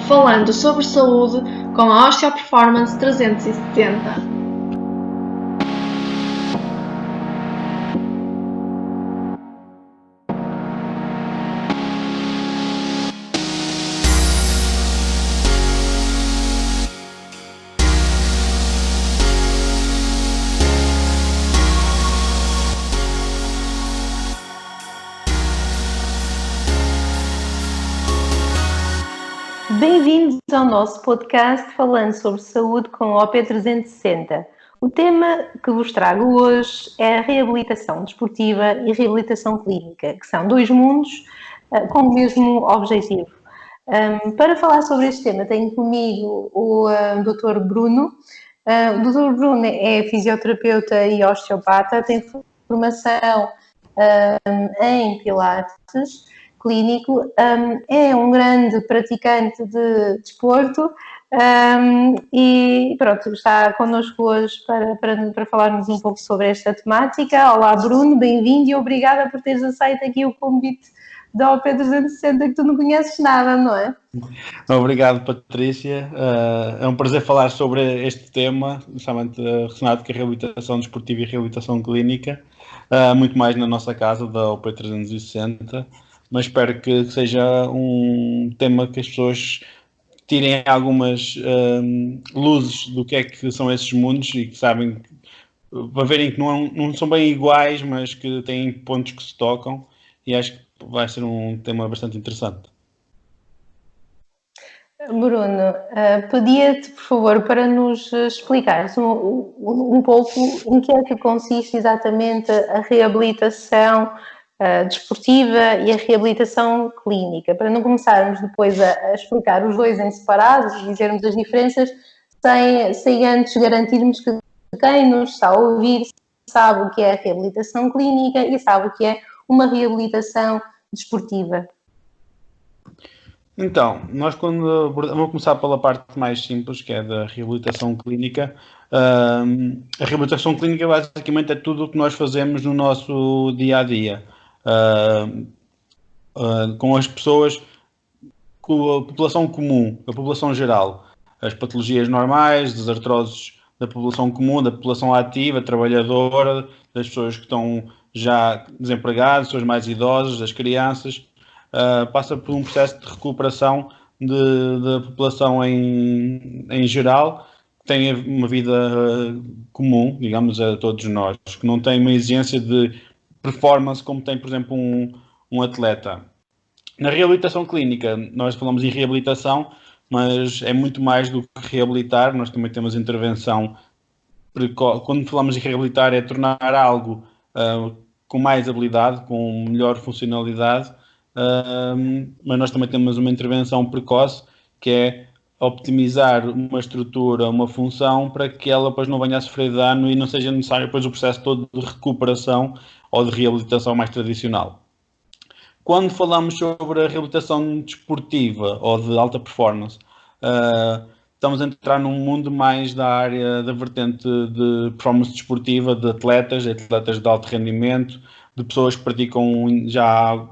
falando sobre saúde com a Osteo Performance 370. Bem-vindos ao nosso podcast falando sobre saúde com o OP360. O tema que vos trago hoje é a reabilitação desportiva e reabilitação clínica, que são dois mundos com o mesmo objetivo. Para falar sobre este tema, tenho comigo o Dr. Bruno. O Dr. Bruno é fisioterapeuta e osteopata, tem formação em Pilates clínico, é um grande praticante de desporto e pronto, está connosco hoje para falarmos um pouco sobre esta temática. Olá Bruno, bem-vindo e obrigada por teres aceito aqui o convite da OP360, que tu não conheces nada, não é? Obrigado, Patrícia. É um prazer falar sobre este tema, justamente relacionado com a reabilitação desportiva e reabilitação clínica, muito mais na nossa casa da OP360, mas espero que seja um tema que as pessoas tirem algumas luzes do que é que são esses mundos e que sabem, para verem que não são bem iguais, mas que têm pontos que se tocam, e acho que vai ser um tema bastante interessante. Bruno, pedia-te, por favor, para nos explicares um pouco em que é que consiste exatamente a reabilitação desportiva e a reabilitação clínica, para não começarmos depois a explicar os dois em separados e dizermos as diferenças sem antes garantirmos que quem nos está a ouvir sabe o que é a reabilitação clínica e sabe o que é uma reabilitação desportiva. Então, vou começar pela parte mais simples, que é da reabilitação clínica. A reabilitação clínica basicamente é tudo o que nós fazemos no nosso dia a dia, com as pessoas, com a população comum, a população geral, as patologias normais, as artroses da população comum, da população ativa, trabalhadora, das pessoas que estão já desempregadas, pessoas mais idosas, das crianças. Passa por um processo de recuperação da população em geral, que tem uma vida comum, digamos, a todos nós, que não tem uma exigência de performance como tem, por exemplo, um atleta. Na reabilitação clínica, nós falamos em reabilitação, mas é muito mais do que reabilitar. Nós também temos intervenção precoce. Quando falamos em reabilitar, é tornar algo com mais habilidade, com melhor funcionalidade, mas nós também temos uma intervenção precoce, que é optimizar uma estrutura, uma função, para que ela depois não venha a sofrer dano e não seja necessário depois o processo todo de recuperação ou de reabilitação mais tradicional. Quando falamos sobre a reabilitação desportiva ou de alta performance, estamos a entrar num mundo mais da área da vertente de performance desportiva, de atletas de alto rendimento, de pessoas que praticam já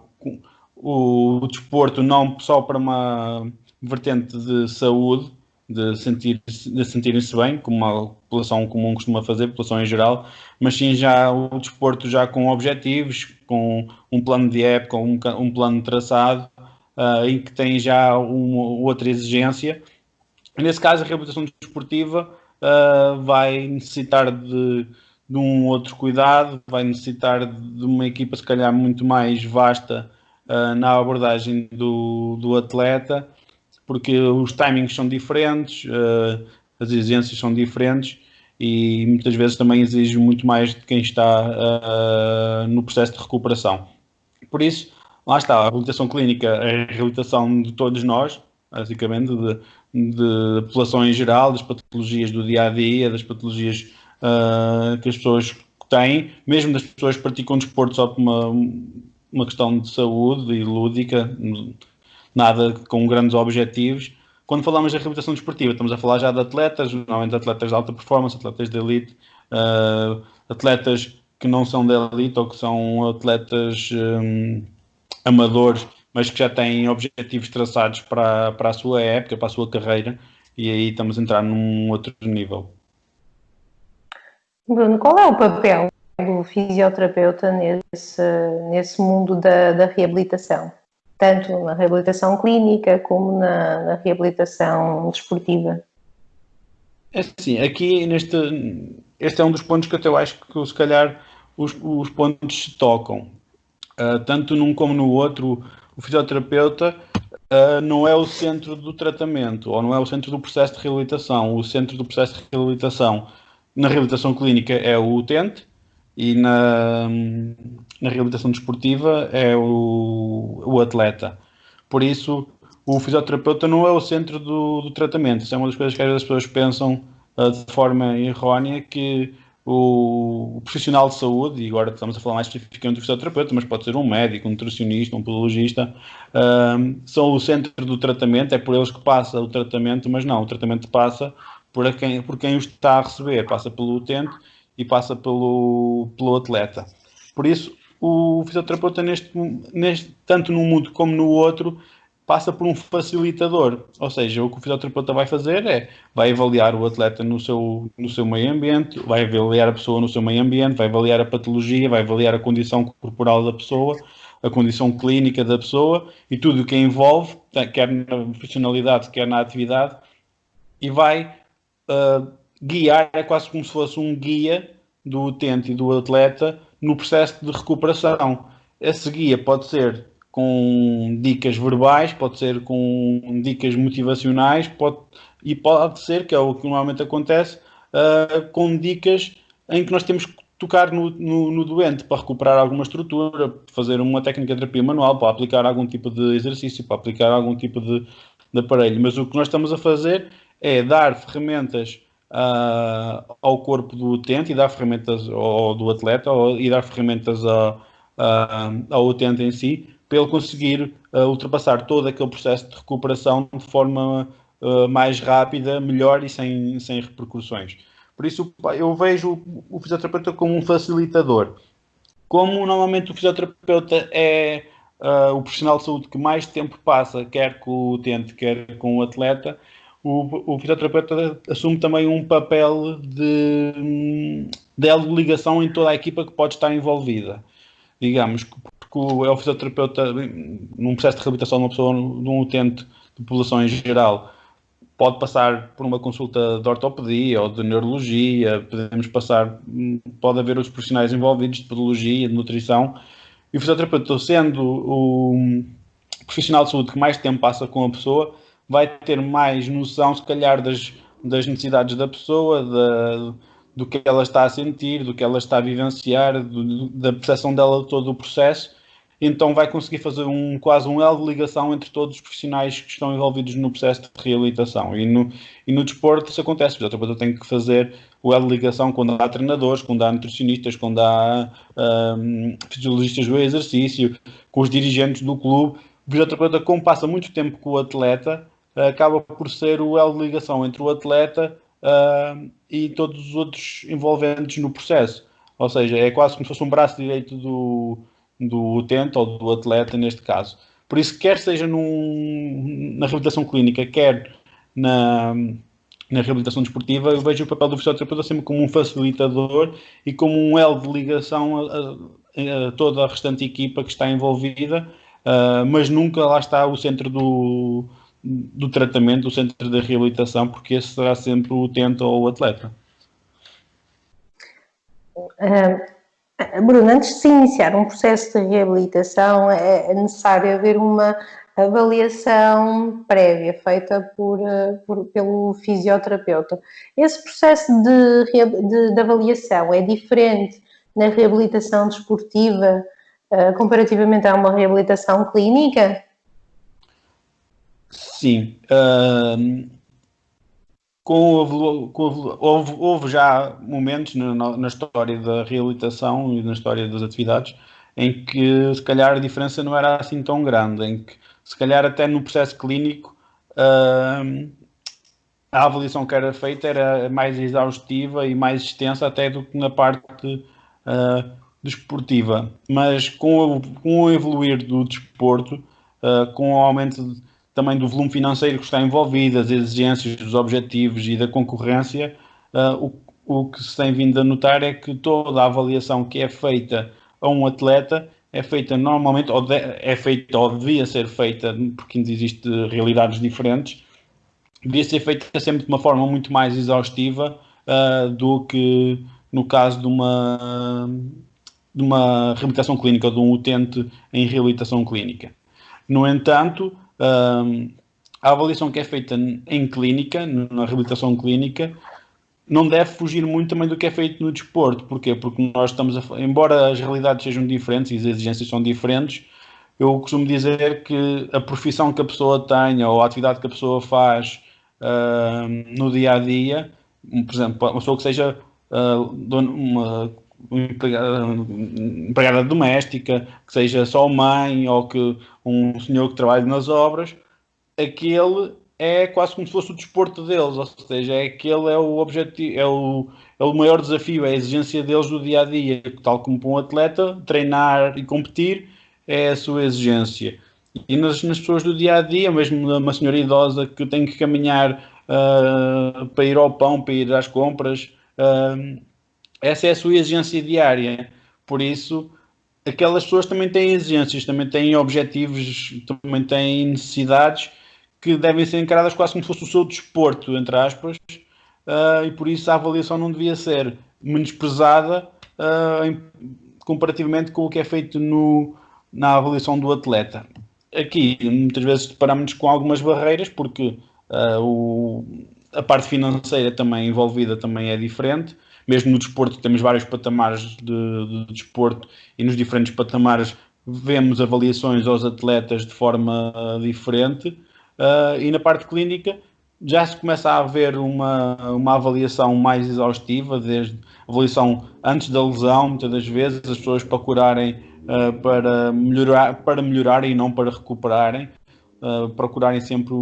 o desporto não só para uma vertente de saúde, de sentirem-se bem, como a população comum costuma fazer, a população em geral, mas sim já o desporto já com objetivos, com um plano de época, um plano traçado, em que tem já outra exigência. Nesse caso, a reabilitação desportiva vai necessitar de um outro cuidado, vai necessitar de uma equipa se calhar muito mais vasta na abordagem do atleta, porque os timings são diferentes, as exigências são diferentes e muitas vezes também exige muito mais de quem está no processo de recuperação. Por isso, lá está, a reabilitação clínica é a reabilitação de todos nós, basicamente, de população em geral, das patologias do dia-a-dia, das patologias que as pessoas têm, mesmo das pessoas que praticam desporto só por uma questão de saúde e lúdica, nada com grandes objetivos. Quando falamos de reabilitação desportiva, estamos a falar já de atletas, normalmente atletas de alta performance, atletas de elite, atletas que não são de elite ou que são atletas amadores, mas que já têm objetivos traçados para a sua época, para a sua carreira, e aí estamos a entrar num outro nível. Bruno, qual é o papel do fisioterapeuta nesse mundo da reabilitação? Tanto na reabilitação clínica como na reabilitação desportiva? É assim, aqui este é um dos pontos que eu acho que se calhar os pontos se tocam. Tanto num como no outro, o fisioterapeuta não é o centro do tratamento, ou não é o centro do processo de reabilitação. O centro do processo de reabilitação na reabilitação clínica é o utente e na reabilitação desportiva é o atleta. Por isso, o fisioterapeuta não é o centro do tratamento. Isso é uma das coisas que às vezes as pessoas pensam de forma errónea, que o profissional de saúde, e agora estamos a falar mais especificamente do fisioterapeuta, mas pode ser um médico, um nutricionista, um podologista, são o centro do tratamento, é por eles que passa o tratamento, mas não, o tratamento passa por quem o está a receber, passa pelo utente e passa pelo atleta. Por isso, o fisioterapeuta, tanto num mundo como no outro, passa por um facilitador. Ou seja, o que o fisioterapeuta vai fazer vai avaliar o atleta no seu meio ambiente, vai avaliar a pessoa no seu meio ambiente, vai avaliar a patologia, vai avaliar a condição corporal da pessoa, a condição clínica da pessoa e tudo o que envolve, quer na funcionalidade, quer na atividade, e vai guiar, é quase como se fosse um guia do utente e do atleta no processo de recuperação. Esse guia pode ser com dicas verbais, pode ser com dicas motivacionais, pode ser, que é o que normalmente acontece, com dicas em que nós temos que tocar no doente para recuperar alguma estrutura, fazer uma técnica de terapia manual, para aplicar algum tipo de exercício, para aplicar algum tipo de aparelho. Mas o que nós estamos a fazer é dar ferramentas ao corpo do utente e dar ferramentas ao do atleta e dar ferramentas ao utente em si, para ele conseguir ultrapassar todo aquele processo de recuperação de forma mais rápida, melhor e sem repercussões. Por isso, eu vejo o fisioterapeuta como um facilitador. Como normalmente o fisioterapeuta é o profissional de saúde que mais tempo passa, quer com o utente, quer com o atleta, o fisioterapeuta assume também um papel de elo de ligação em toda a equipa que pode estar envolvida. Digamos, porque é o fisioterapeuta, num processo de reabilitação de uma pessoa, de um utente de população em geral, pode passar por uma consulta de ortopedia ou de neurologia, pode haver outros profissionais envolvidos de podologia, de nutrição, e o fisioterapeuta, sendo o profissional de saúde que mais tempo passa com a pessoa, vai ter mais noção, se calhar, das necessidades da pessoa, do que ela está a sentir, do que ela está a vivenciar, da percepção dela de todo o processo. Então vai conseguir fazer quase um elo de ligação entre todos os profissionais que estão envolvidos no processo de reabilitação. E no desporto isso acontece. O fisioterapeuta tem que fazer o elo de ligação quando há treinadores, quando há nutricionistas, quando há fisiologistas do exercício, com os dirigentes do clube. O fisioterapeuta, como passa muito tempo com o atleta, acaba por ser o elo de ligação entre o atleta e todos os outros envolventes no processo. Ou seja, é quase como se fosse um braço direito do utente ou do atleta neste caso. Por isso, quer seja na reabilitação clínica, quer na reabilitação desportiva, eu vejo o papel do fisioterapeuta sempre como um facilitador e como um elo de ligação a toda a restante equipa que está envolvida, mas nunca lá está o centro do tratamento, o centro da reabilitação, porque esse será sempre o utente ou o atleta. Bruno, antes de se iniciar um processo de reabilitação, é necessário haver uma avaliação prévia feita pelo fisioterapeuta. Esse processo de avaliação é diferente na reabilitação desportiva comparativamente a uma reabilitação clínica? Sim. Houve já momentos na história da reabilitação e na história das atividades em que se calhar a diferença não era assim tão grande, em que se calhar até no processo clínico a avaliação que era feita era mais exaustiva e mais extensa até do que na parte desportiva. Mas com o evoluir do desporto, com o aumento também do volume financeiro que está envolvido, as exigências dos objetivos e da concorrência, o que se tem vindo a notar é que toda a avaliação que é feita a um atleta é feita normalmente, é feita ou devia ser feita, porque existem realidades diferentes, devia ser feita sempre de uma forma muito mais exaustiva do que no caso de uma reabilitação clínica ou de um utente em reabilitação clínica. No entanto, a avaliação que é feita em clínica, na reabilitação clínica, não deve fugir muito também do que é feito no desporto. Porquê? Porque nós estamos embora as realidades sejam diferentes e as exigências são diferentes, eu costumo dizer que a profissão que a pessoa tenha ou a atividade que a pessoa faz no dia a dia, por exemplo, uma pessoa que seja uma empregada doméstica, que seja só mãe ou que um senhor que trabalhe nas obras, aquele é quase como se fosse o desporto deles, ou seja, aquele é o objetivo, é o maior desafio, é a exigência deles do dia a dia, tal como para um atleta, treinar e competir é a sua exigência. E nas pessoas do dia a dia, mesmo uma senhora idosa que tem que caminhar para ir ao pão, para ir às compras, essa é a sua exigência diária. Por isso, aquelas pessoas também têm exigências, também têm objetivos, também têm necessidades que devem ser encaradas quase como se fosse o seu desporto, entre aspas, e por isso a avaliação não devia ser menosprezada comparativamente com o que é feito na avaliação do atleta. Aqui, muitas vezes, deparamos com algumas barreiras, porque a parte financeira também envolvida também é diferente. Mesmo no desporto temos vários patamares de desporto e nos diferentes patamares vemos avaliações aos atletas de forma diferente. E na parte clínica já se começa a haver uma avaliação mais exaustiva, desde a avaliação antes da lesão, muitas das vezes as pessoas procurarem para melhorar e não para recuperarem, procurarem sempre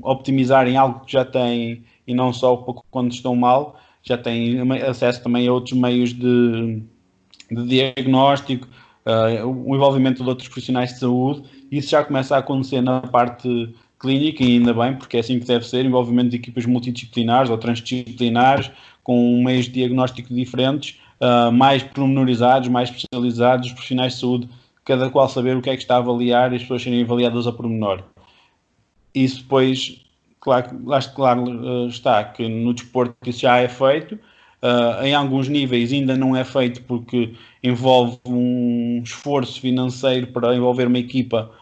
optimizarem algo que já têm e não só quando estão mal, já têm acesso também a outros meios de diagnóstico, o envolvimento de outros profissionais de saúde. Isso já começa a acontecer na parte clínica e ainda bem, porque é assim que deve ser, envolvimento de equipas multidisciplinares ou transdisciplinares, com meios de diagnóstico diferentes, mais pormenorizados, mais especializados, os profissionais de saúde, cada qual saber o que é que está a avaliar e as pessoas serem avaliadas a pormenor. Isso depois, claro está que no desporto isso já é feito, em alguns níveis ainda não é feito porque envolve um esforço financeiro para envolver uma equipa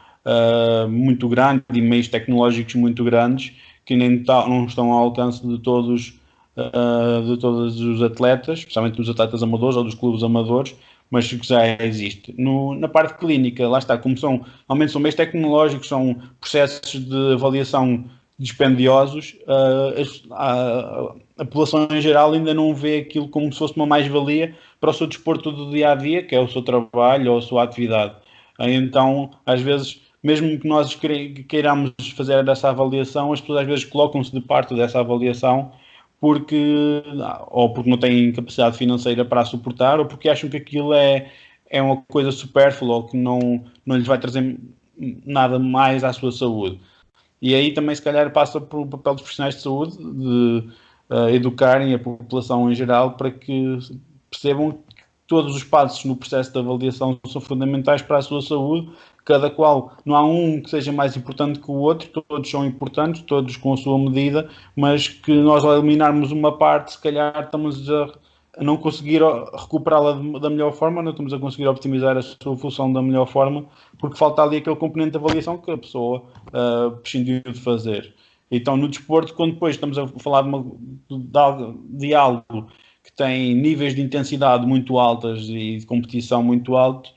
muito grande e meios tecnológicos muito grandes que não estão ao alcance de todos os atletas, especialmente dos atletas amadores ou dos clubes amadores, mas que já existe. Na parte clínica, lá está, como normalmente são meios tecnológicos, são processos de avaliação dispendiosos, a população em geral ainda não vê aquilo como se fosse uma mais-valia para o seu desporto do dia-a-dia, que é o seu trabalho ou a sua atividade. Então, às vezes, mesmo que nós queiramos fazer essa avaliação, as pessoas às vezes colocam-se de parte dessa avaliação porque não têm capacidade financeira para a suportar, ou porque acham que aquilo é uma coisa supérflua ou que não lhes vai trazer nada mais à sua saúde. E aí também, se calhar, passa por o papel dos profissionais de saúde de educarem a população em geral para que percebam que todos os passos no processo de avaliação são fundamentais para a sua saúde, cada qual, não há um que seja mais importante que o outro, todos são importantes, todos com a sua medida, mas que nós ao eliminarmos uma parte, se calhar estamos a não conseguir recuperá-la da melhor forma, não estamos a conseguir optimizar a sua função da melhor forma, porque falta ali aquele componente de avaliação que a pessoa prescindiu de fazer. Então, no desporto, quando depois estamos a falar de algo que tem níveis de intensidade muito altas e de competição muito altos,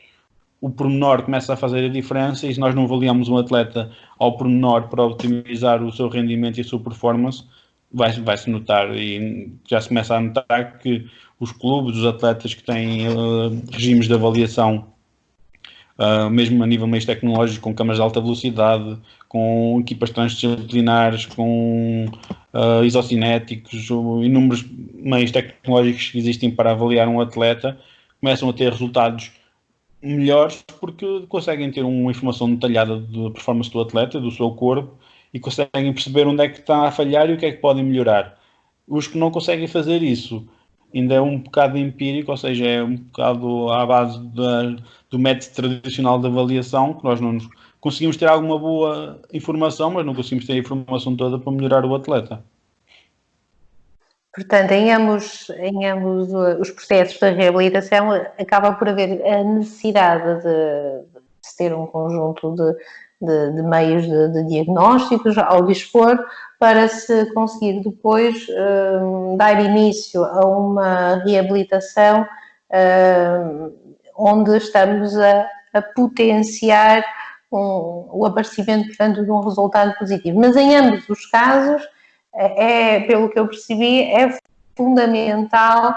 o pormenor começa a fazer a diferença, e se nós não avaliamos um atleta ao pormenor para optimizar o seu rendimento e a sua performance, vai-se notar, e já se começa a notar que os clubes, os atletas que têm regimes de avaliação, mesmo a nível meios tecnológicos, com câmaras de alta velocidade, com equipas transdisciplinares, com isocinéticos, inúmeros meios tecnológicos que existem para avaliar um atleta, começam a ter resultados melhores porque conseguem ter uma informação detalhada da performance do atleta, do seu corpo, e conseguem perceber onde é que está a falhar e o que é que podem melhorar. Os que não conseguem fazer isso ainda é um bocado empírico, ou seja, é um bocado à base do método tradicional de avaliação, que nós não conseguimos ter alguma boa informação, mas não conseguimos ter a informação toda para melhorar o atleta. Portanto, em ambos os processos da reabilitação, acaba por haver a necessidade de se ter um conjunto de meios de diagnósticos ao dispor para se conseguir depois dar início a uma reabilitação onde estamos a potenciar o aparecimento, portanto, de um resultado positivo. Mas em ambos os casos, pelo que eu percebi, é fundamental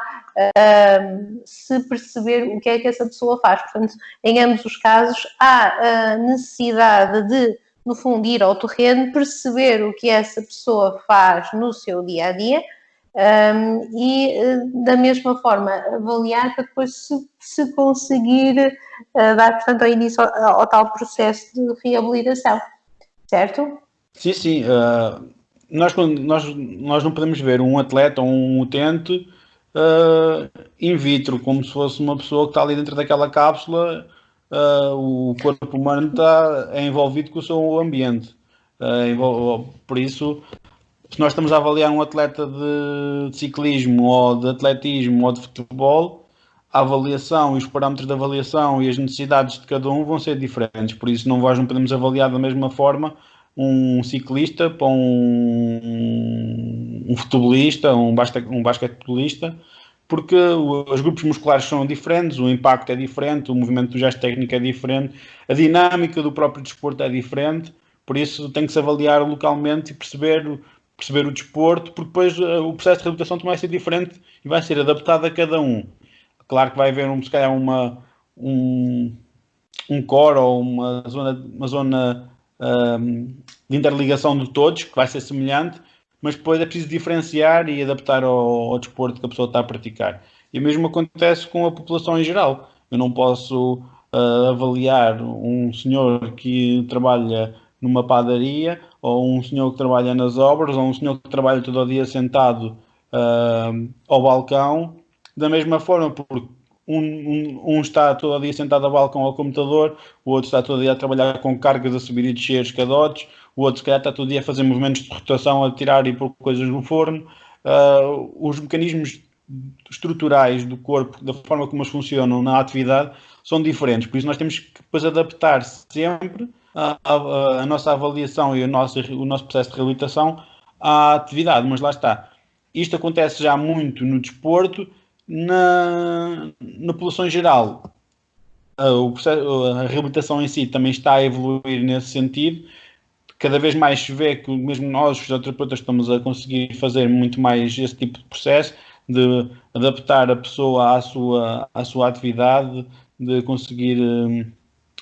se perceber o que é que essa pessoa faz. Portanto, em ambos os casos, há a necessidade de, no fundo, ir ao terreno, perceber o que essa pessoa faz no seu dia-a-dia e, da mesma forma, avaliar para depois se conseguir dar, portanto, ao início ao tal processo de reabilitação. Certo? Sim, sim. Nós não podemos ver um atleta ou um utente in vitro, como se fosse uma pessoa que está ali dentro daquela cápsula. O corpo humano é envolvido com o seu ambiente. Por isso, se nós estamos a avaliar um atleta de ciclismo ou de atletismo ou de futebol, a avaliação e os parâmetros de avaliação e as necessidades de cada um vão ser diferentes. Por isso, nós não podemos avaliar da mesma forma um ciclista para um futebolista, um basquetebolista, porque os grupos musculares são diferentes, o impacto é diferente, o movimento do gesto técnico é diferente, a dinâmica do próprio desporto é diferente, por isso tem que se avaliar localmente e perceber o desporto, porque depois o processo de reabilitação também vai ser diferente e vai ser adaptado a cada um. Claro que vai haver se calhar um core ou uma zona de interligação de todos, que vai ser semelhante, mas depois é preciso diferenciar e adaptar ao desporto que a pessoa está a praticar. E o mesmo acontece com a população em geral. Eu não posso avaliar um senhor que trabalha numa padaria, ou um senhor que trabalha nas obras, ou um senhor que trabalha todo o dia sentado ao balcão, da mesma forma, porque um está todo o dia sentado ao balcão ao computador, o outro está todo o dia a trabalhar com cargas a subir e descer escadotes, o outro se calhar está todo o dia a fazer movimentos de rotação, a tirar e pôr coisas no forno. Os mecanismos estruturais do corpo, da forma como eles funcionam na atividade, são diferentes. Por isso nós temos que depois adaptar sempre a nossa avaliação e o nosso processo de reabilitação à atividade. Mas lá está. Isto acontece já muito no desporto. Na população em geral, a reabilitação em si também está a evoluir nesse sentido. Cada vez mais se vê que mesmo nós, os fisioterapeutas, estamos a conseguir fazer muito mais esse tipo de processo, de adaptar a pessoa à sua atividade, de conseguir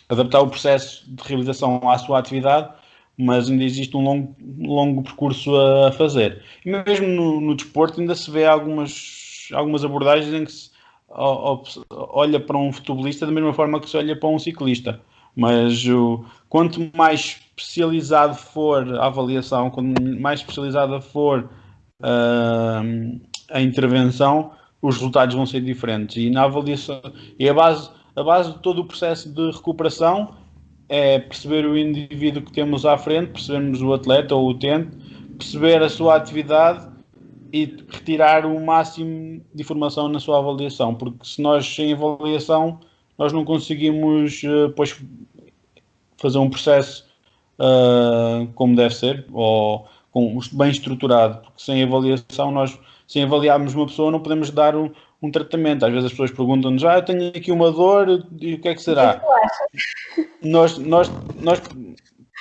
adaptar o processo de reabilitação à sua atividade, mas ainda existe um longo percurso a fazer. E mesmo no desporto ainda se vê algumas abordagens em que se olha para um futebolista da mesma forma que se olha para um ciclista. Mas quanto mais especializado for a avaliação, quanto mais especializada for a intervenção, os resultados vão ser diferentes. E na avaliação, e a base de todo o processo de recuperação é perceber o indivíduo que temos à frente, percebermos o atleta ou o utente, perceber a sua atividade e retirar o máximo de informação na sua avaliação, porque se nós sem avaliação nós não conseguimos depois fazer um processo como deve ser, ou bem estruturado, porque sem avaliação sem avaliarmos uma pessoa não podemos dar um tratamento. Às vezes as pessoas perguntam-nos, eu tenho aqui uma dor, e o que é que será? Nós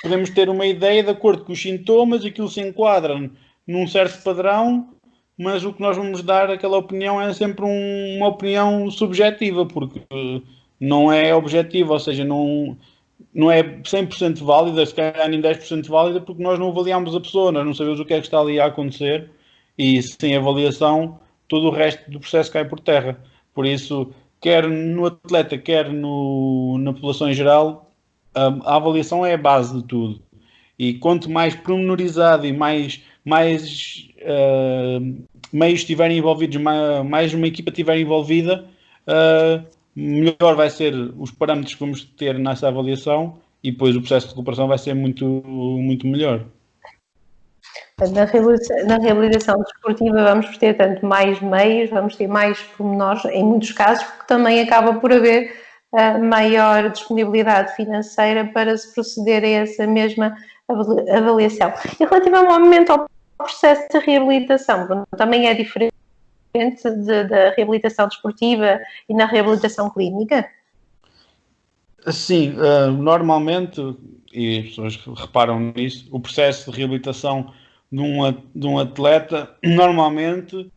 podemos ter uma ideia de acordo com os sintomas, aquilo se enquadra num certo padrão, mas o que nós vamos dar, aquela opinião, é sempre uma opinião subjetiva, porque não é objetiva, ou seja, não é 100% válida, se calhar nem 10% válida, porque nós não avaliamos a pessoa, nós não sabemos o que é que está ali a acontecer, e sem avaliação todo o resto do processo cai por terra. Por isso quer no atleta, quer na população em geral, a avaliação é a base de tudo. E quanto mais pormenorizado e mais meios estiverem envolvidos, mais uma equipa estiver envolvida, melhor vai ser os parâmetros que vamos ter nessa avaliação e depois o processo de recuperação vai ser muito, muito melhor. Na reabilitação desportiva vamos ter tanto mais meios, vamos ter mais pormenores, em muitos casos, porque também acaba por haver maior disponibilidade financeira para se proceder a essa mesma avaliação. E relativamente ao processo de reabilitação, também é diferente da reabilitação desportiva e na reabilitação clínica? Sim, normalmente, e as pessoas reparam nisso, o processo de reabilitação de um atleta normalmente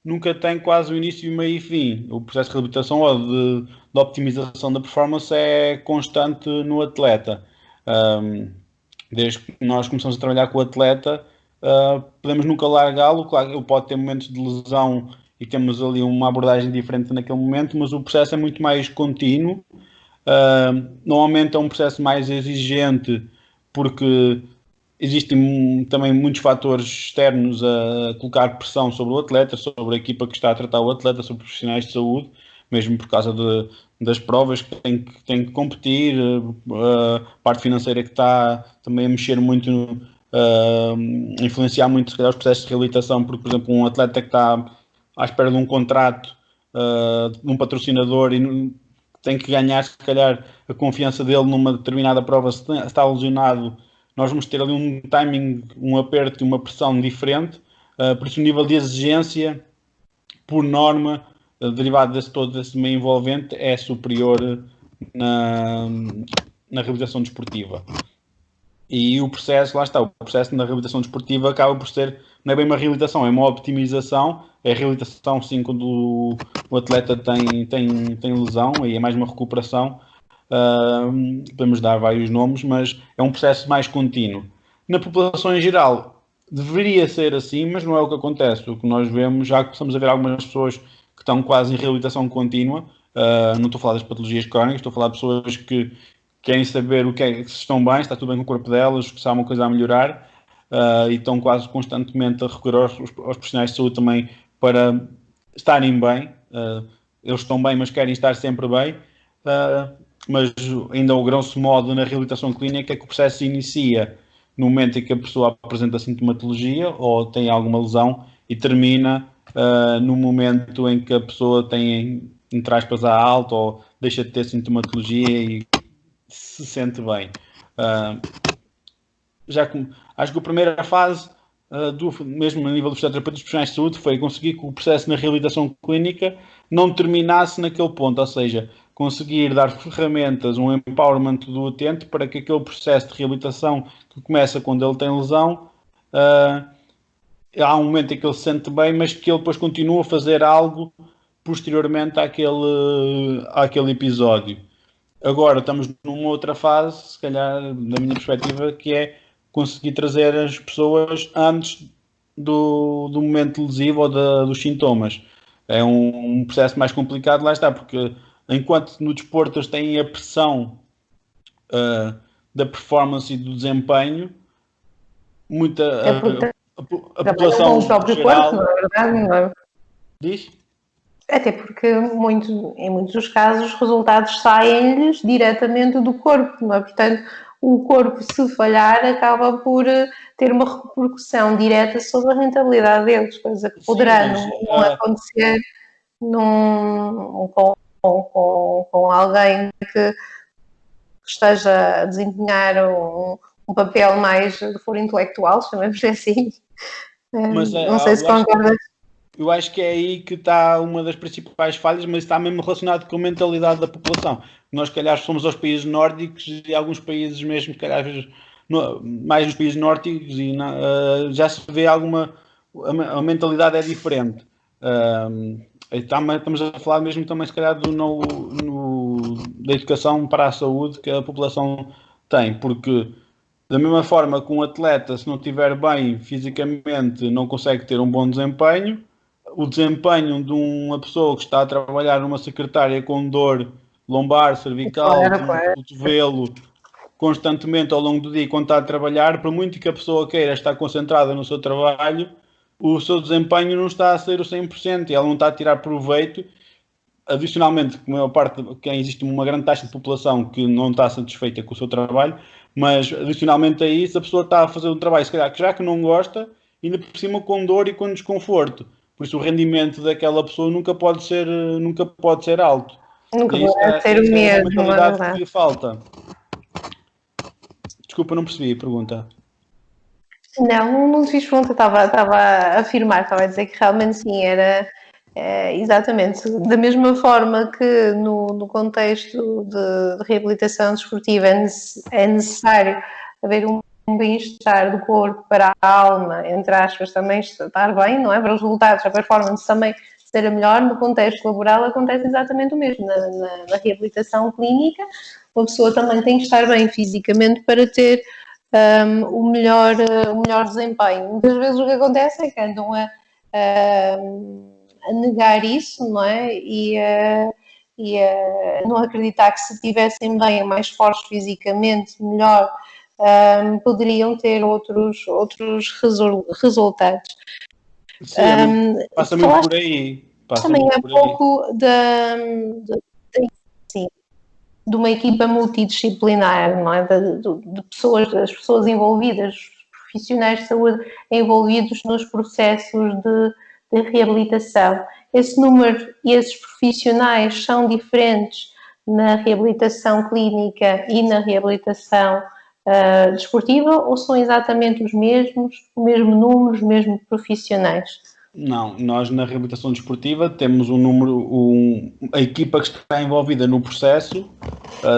nunca tem quase o início, meio e fim. O processo de reabilitação ou de optimização da performance é constante no atleta. Desde que nós começamos a trabalhar com o atleta, podemos nunca largá-lo. Claro, ele pode ter momentos de lesão e temos ali uma abordagem diferente naquele momento, mas o processo é muito mais contínuo. Normalmente é um processo mais exigente porque existem também muitos fatores externos a colocar pressão sobre o atleta, sobre a equipa que está a tratar o atleta, sobre profissionais de saúde, mesmo por causa das provas que tem que competir, a parte financeira que está também a mexer muito, influenciar muito se calhar, os processos de reabilitação, porque, por exemplo, um atleta que está à espera de um contrato, de um patrocinador e tem que ganhar, se calhar, a confiança dele numa determinada prova, se está lesionado, nós vamos ter ali um timing, um aperto e uma pressão diferente, por isso o nível de exigência, por norma, derivado todo desse meio envolvente, é superior na reabilitação desportiva. E o processo, lá está, o processo na reabilitação desportiva acaba por ser, não é bem uma reabilitação, é uma optimização. É a reabilitação, sim, quando o atleta tem lesão, aí é mais uma recuperação. Podemos dar vários nomes, mas é um processo mais contínuo. Na população em geral, deveria ser assim, mas não é o que acontece. O que nós vemos, já começamos a ver algumas pessoas que estão quase em reabilitação contínua. Não estou a falar das patologias crónicas, estou a falar de pessoas que querem saber o que é, se estão bem, se está tudo bem com o corpo delas, se há uma coisa a melhorar, e estão quase constantemente a recorrer aos profissionais de saúde também para estarem bem. Eles estão bem, mas querem estar sempre bem. Mas ainda o grosso modo na reabilitação clínica é que o processo se inicia no momento em que a pessoa apresenta sintomatologia ou tem alguma lesão e termina no momento em que a pessoa tem, entre aspas, a alta ou deixa de ter sintomatologia e se sente bem. Acho que a primeira fase, mesmo a nível dos fisioterapeutas profissionais de saúde, foi conseguir que o processo na reabilitação clínica não terminasse naquele ponto, ou seja, conseguir dar ferramentas, um empowerment do utente para que aquele processo de reabilitação que começa quando ele tem lesão, há um momento em que ele se sente bem, mas que ele depois continua a fazer algo posteriormente àquele episódio. Agora estamos numa outra fase, se calhar, da minha perspectiva, que é conseguir trazer as pessoas antes do momento lesivo ou dos sintomas. É um processo mais complicado, lá está, porque enquanto no desporto eles têm a pressão da performance e do desempenho, a população com o próprio geral... corpo, não é verdade? Não é? Diz? Até porque em muitos dos casos os resultados saem-lhes diretamente do corpo, não é? Portanto, o corpo, se falhar, acaba por ter uma repercussão direta sobre a rentabilidade deles, coisa que poderá não acontecer com alguém que esteja a desempenhar um papel mais de foro intelectual, chamemos assim. Mas, não sei se concordas. Eu acho que é aí que está uma das principais falhas, mas está mesmo relacionado com a mentalidade da população. Nós, se calhar, somos aos países nórdicos e alguns países mesmo, se calhar, mais nos países nórdicos, e já se vê a mentalidade é diferente. Estamos a falar mesmo também, se calhar, da educação para a saúde que a população tem, porque da mesma forma que um atleta, se não estiver bem fisicamente, não consegue ter um bom desempenho, o desempenho de uma pessoa que está a trabalhar numa secretária com dor lombar, cervical, Claro, de claro. cotovelo, constantemente ao longo do dia, quando está a trabalhar, por muito que a pessoa queira estar concentrada no seu trabalho, o seu desempenho não está a ser o 100% e ela não está a tirar proveito. Adicionalmente, a maior parte, que existe uma grande taxa de população que não está satisfeita com o seu trabalho, mas adicionalmente a isso, a pessoa está a fazer um trabalho, se calhar, que já que não gosta, ainda por cima com dor e com desconforto. Por isso o rendimento daquela pessoa nunca pode ser alto. Nunca E isso vai ser o isso é uma mesmo, não é mentalidade verdade? que falta. Desculpa, não percebi a pergunta. Não fiz pergunta, estava a afirmar, estava a dizer que realmente sim, era exatamente da mesma forma que no contexto de reabilitação desportiva é necessário haver um bem-estar do corpo para a alma, entre aspas, também estar bem, não é? Para os resultados, a performance também ser a melhor, no contexto laboral acontece exatamente o mesmo. Na reabilitação clínica, uma pessoa também tem que estar bem fisicamente para ter o melhor desempenho. Muitas vezes o que acontece é que andam a negar isso, não é? E a não acreditar que se estivessem bem, mais fortes fisicamente, melhor, poderiam ter outros resultados. Sim, passa muito Falaste por aí. Passa também muito há por aí. pouco sim, de uma equipa multidisciplinar, não é? De pessoas, das pessoas envolvidas, profissionais de saúde envolvidos nos processos de reabilitação. Esse número e esses profissionais são diferentes na reabilitação clínica e na reabilitação desportiva, ou são exatamente os mesmos, o mesmo número, os mesmos profissionais? Não, nós na reabilitação desportiva temos a equipa que está envolvida no processo,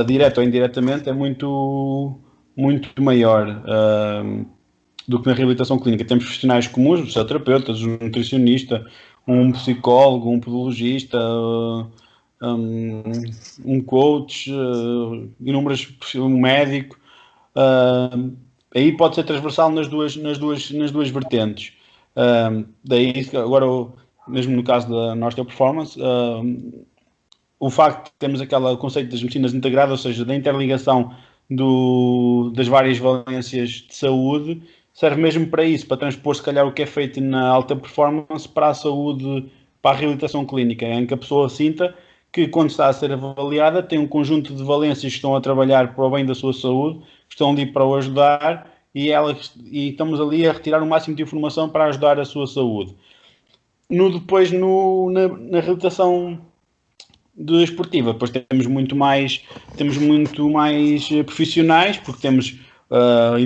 direto ou indiretamente, é muito maior do que na reabilitação clínica. Temos profissionais comuns, fisioterapeutas, um nutricionista, um psicólogo, um podologista, um coach, um médico. Aí pode ser transversal nas duas vertentes. Daí, agora, mesmo no caso da nossa performance, o facto de termos aquele conceito das medicinas integradas, ou seja, da interligação das várias valências de saúde, serve mesmo para isso, para transpor, se calhar, o que é feito na alta performance para a saúde, para a reabilitação clínica, em que a pessoa sinta que, quando está a ser avaliada, tem um conjunto de valências que estão a trabalhar para o bem da sua saúde, que estão ali para o ajudar e estamos ali a retirar o máximo de informação para ajudar a sua saúde. Depois, na reabilitação desportiva, depois temos muito mais profissionais, porque temos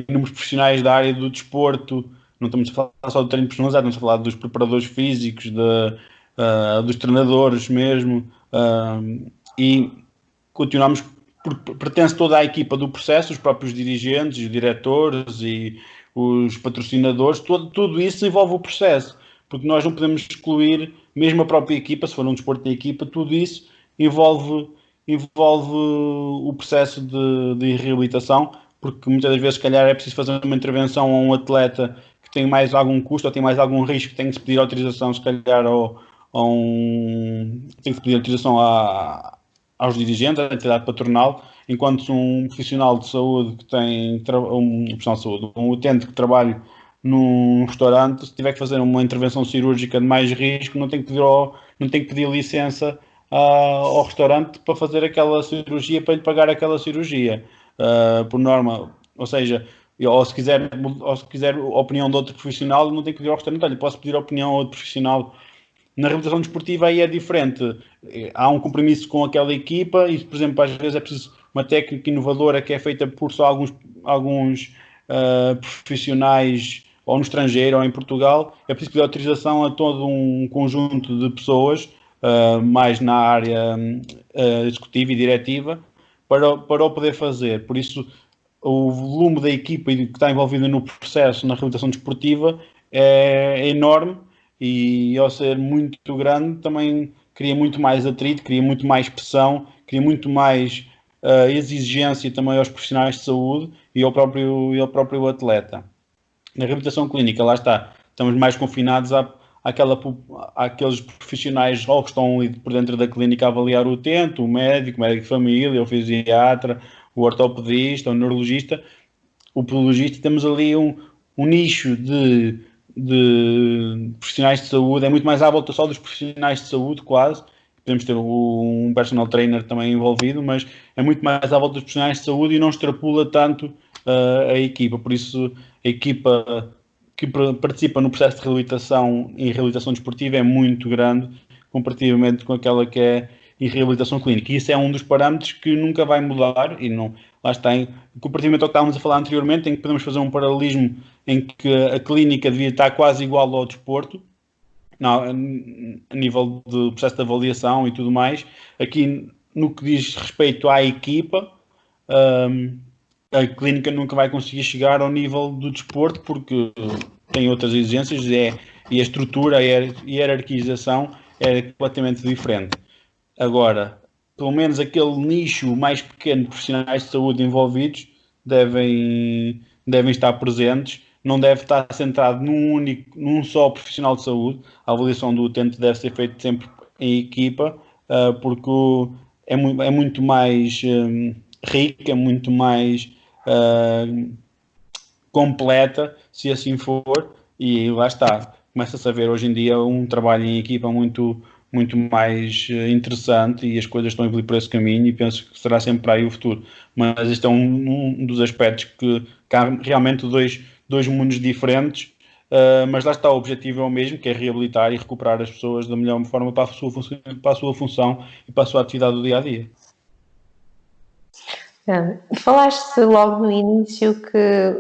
inúmeros profissionais da área do desporto, não estamos a falar só do treino personalizado, estamos a falar dos preparadores físicos, dos treinadores mesmo, e continuamos, pertence toda a equipa do processo, os próprios dirigentes, os diretores e os patrocinadores, tudo isso envolve o processo, porque nós não podemos excluir, mesmo a própria equipa, se for um desporto de equipa, tudo isso envolve o processo de reabilitação, porque muitas das vezes, se calhar, é preciso fazer uma intervenção a um atleta que tem mais algum custo ou tem mais algum risco, tem que se pedir autorização, se calhar, tem que se pedir autorização aos dirigentes, à entidade patronal, enquanto um profissional de saúde que tem um profissional de saúde, um utente que trabalha num restaurante, se tiver que fazer uma intervenção cirúrgica de mais risco, não tem que pedir licença ao restaurante para fazer aquela cirurgia, para lhe pagar aquela cirurgia. Por norma, ou seja, ou se quiser a opinião de outro profissional, não tem que pedir ao restaurante, olha, posso pedir a opinião a outro profissional. Na reabilitação desportiva aí é diferente. Há um compromisso com aquela equipa e, por exemplo, às vezes é preciso uma técnica inovadora que é feita por só alguns profissionais, ou no estrangeiro ou em Portugal. É preciso pedir autorização a todo um conjunto de pessoas, mais na área executiva e diretiva, para o poder fazer. Por isso, o volume da equipa que está envolvida no processo na reabilitação desportiva é enorme e, ao ser muito grande, também cria muito mais atrito, cria muito mais pressão, cria muito mais exigência também aos profissionais de saúde e ao próprio atleta. Na reabilitação clínica, lá está, estamos mais confinados àqueles profissionais ou que estão ali por dentro da clínica a avaliar o utente, o médico de família, o fisiatra, o ortopedista, o neurologista, o podologista. Temos ali um nicho de profissionais de saúde, é muito mais à volta só dos profissionais de saúde, quase. Podemos ter um personal trainer também envolvido, mas é muito mais à volta dos profissionais de saúde e não extrapula tanto a equipa. Por isso, a equipa que participa no processo de reabilitação e reabilitação desportiva é muito grande comparativamente com aquela que é em reabilitação clínica. E isso é um dos parâmetros que nunca vai mudar e não, lá está, comparativamente ao que estávamos a falar anteriormente, em que podemos fazer um paralelismo em que a clínica devia estar quase igual ao desporto, não, a nível do processo de avaliação e tudo mais. Aqui, no que diz respeito à equipa, a clínica nunca vai conseguir chegar ao nível do desporto porque tem outras exigências e a estrutura, a hierarquização é completamente diferente. Agora, pelo menos aquele nicho mais pequeno de profissionais de saúde envolvidos devem estar presentes, não deve estar centrado num só profissional de saúde. A avaliação do utente deve ser feita sempre em equipa, porque é muito mais rica, muito mais completa, se assim for, e lá está. Começa-se a ver hoje em dia um trabalho em equipa muito mais interessante e as coisas estão a evoluir por esse caminho e penso que será sempre para aí o futuro. Mas este é um dos aspectos que há realmente dois mundos diferentes, mas lá está, o objetivo é o mesmo, que é reabilitar e recuperar as pessoas da melhor forma para a sua função e para a sua atividade do dia-a-dia. Falaste logo no início que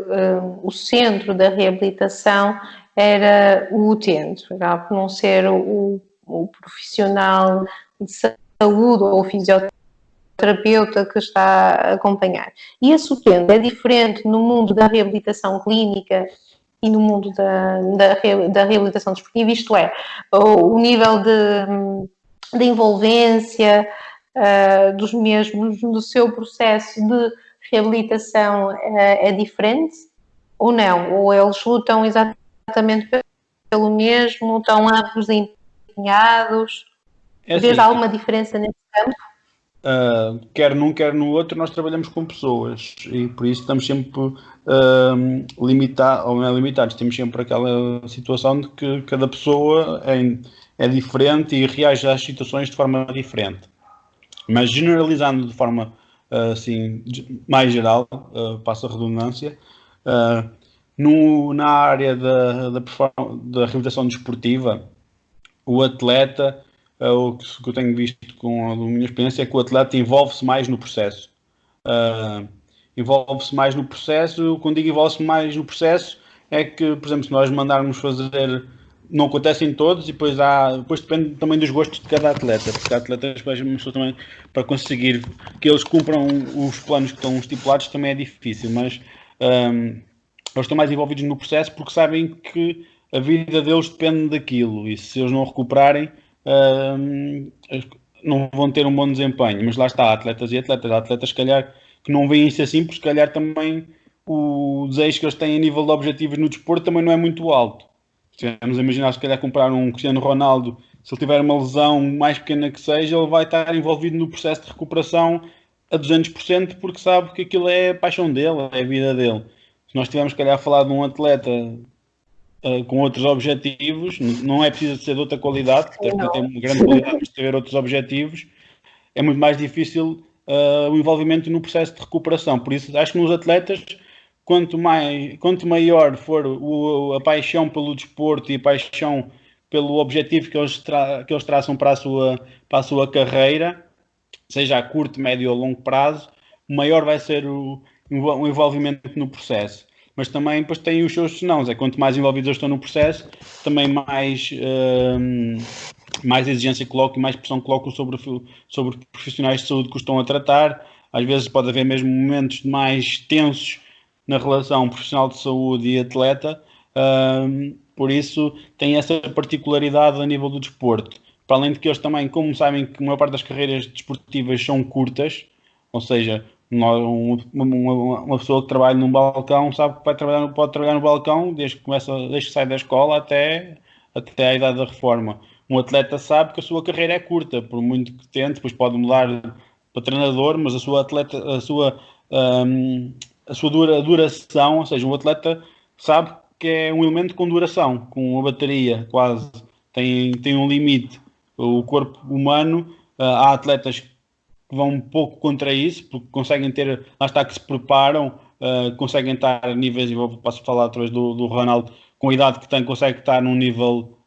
o centro da reabilitação era o utente, acaba por não ser o profissional de saúde ou o fisioterapeuta que está a acompanhar. E esse utente é diferente no mundo da reabilitação clínica e no mundo da reabilitação desportiva, isto é, o nível de envolvência dos mesmos no seu processo de reabilitação é diferente ou não? Ou eles lutam exatamente pelo mesmo, estão ambos empenhados? Vês alguma diferença nesse campo? Quer num, quer no outro, nós trabalhamos com pessoas e por isso estamos sempre limitados, ou não é limitados, temos sempre aquela situação de que cada pessoa é diferente e reage às situações de forma diferente. Mas generalizando de forma assim, mais geral, passo a redundância, na área da reabilitação desportiva, o atleta, o que eu tenho visto com a minha experiência, é que o atleta envolve-se mais no processo. Envolve-se mais no processo. Quando digo envolve-se mais no processo, é que, por exemplo, se nós mandarmos fazer, não acontecem todos, e depois depende também dos gostos de cada atleta, porque há atletas também, para conseguir que eles cumpram os planos que estão estipulados também é difícil, mas eles estão mais envolvidos no processo porque sabem que a vida deles depende daquilo, e se eles não recuperarem, não vão ter um bom desempenho. Mas lá está, há atletas e atletas. Há atletas, se calhar, que não veem isso assim, porque se calhar também o desejo que eles têm a nível de objetivos no desporto também não é muito alto. Se vamos imaginar, se calhar, comprar um Cristiano Ronaldo, se ele tiver uma lesão mais pequena que seja, ele vai estar envolvido no processo de recuperação a 200%, porque sabe que aquilo é a paixão dele, é a vida dele. Se nós estivermos, se calhar, a falar de um atleta com outros objetivos, não é preciso ser de outra qualidade, deve ter uma grande qualidade, mas ter outros objetivos, é muito mais difícil o envolvimento no processo de recuperação. Por isso, acho que nos atletas, quanto maior for a paixão pelo desporto e a paixão pelo objetivo que eles traçam para a sua carreira, seja a curto, médio ou longo prazo, maior vai ser o envolvimento no processo. Mas também depois tem os seus senãos. Quanto mais envolvidos eu estou no processo, também mais exigência coloco e mais pressão coloco sobre os profissionais de saúde que os estão a tratar. Às vezes pode haver mesmo momentos mais tensos na relação profissional de saúde e atleta. Por isso tem essa particularidade a nível do desporto. Para além de que eles também, como sabem que a maior parte das carreiras desportivas são curtas, ou seja, uma pessoa que trabalha num balcão sabe que pode trabalhar no balcão desde que sai da escola até até à idade da reforma. Um atleta sabe que a sua carreira é curta, por muito que tente, depois pode mudar para treinador, mas a sua duração, ou seja, um atleta sabe que é um elemento com duração, com uma bateria quase, tem um limite. O corpo humano, há atletas que vão um pouco contra isso, porque conseguem ter, lá está, que se preparam, conseguem estar a níveis, e posso falar através do Ronaldo, com a idade que tem, consegue estar num nível